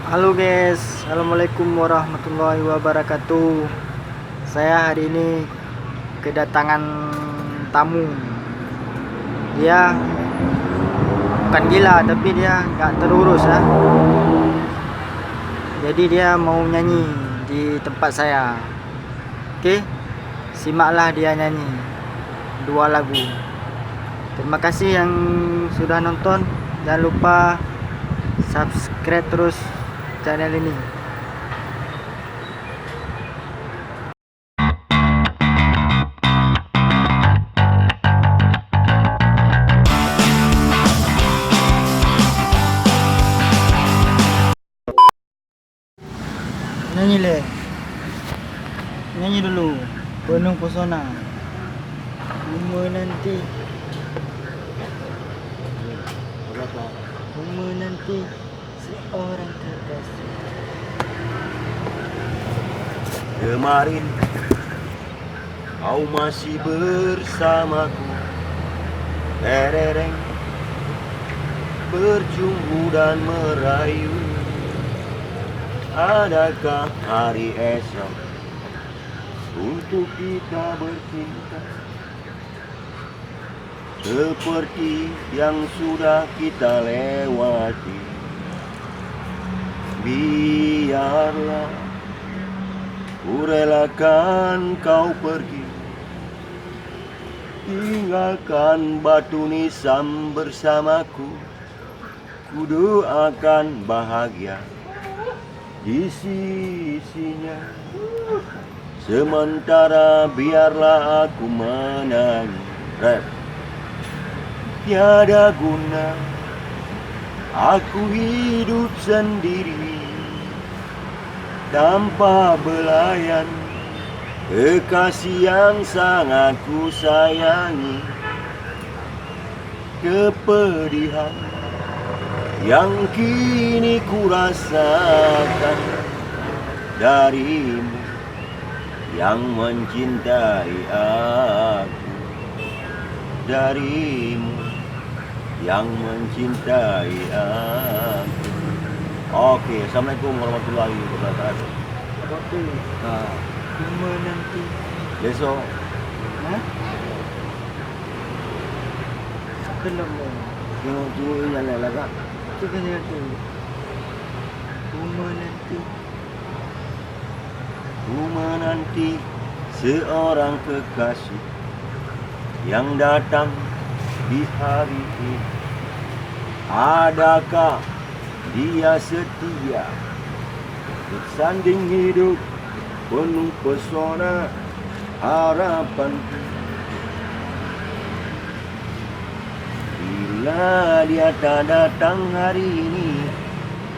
Halo guys, Assalamualaikum warahmatullahi wabarakatuh. Saya hari ini kedatangan tamu. Dia bukan gila, tapi dia gak terurus ya. Jadi dia mau nyanyi di tempat saya. Oke, simaklah dia nyanyi 2 lagu. Terima kasih yang sudah nonton. Jangan lupa subscribe terus channel ini. Nyanyi le. Nyanyi dulu. Penuh pesona. Menanti. Menanti seorang kekasih. Kemarin kau masih bersamaku, terereng berjumpa dan merayu. Adakah hari esok untuk kita bercinta seperti yang sudah kita lewati? Biarlah ku relakan kau pergi, tinggalkan batu nisan bersamaku. Ku doakan bahagia di sisinya, sementara biarlah aku menangis. Rap. Tiada guna aku hidup sendiri tanpa belayan kekasih yang sangat ku sayangi. Kepedihan yang kini ku rasakan darimu yang mencintai aku, darimu yang mencintai aku. Oke, Assalamualaikum warahmatullahi wabarakatuh. Oke. Nah, ku menanti. Besok Hah? Belum lo. tengok tunggu jalan lah kak. Coba lihat dulu. Ku menanti. Ku menanti seorang kekasih yang datang di hari ini. Adakah dia setia bersanding hidup penuh pesona harapan? Bila dia tak datang hari ini,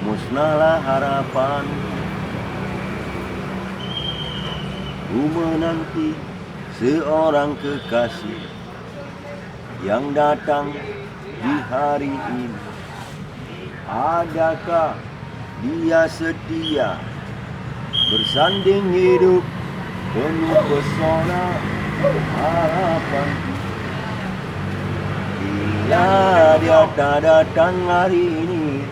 musnahlah harapan. Ku menanti seorang kekasih yang datang di hari ini. Adakah dia setia bersanding hidup penuh pesona harapan? Bila dia tak datang hari ini,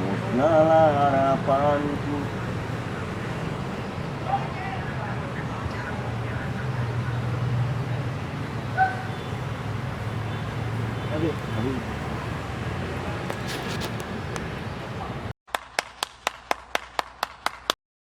musnahlah harapanku.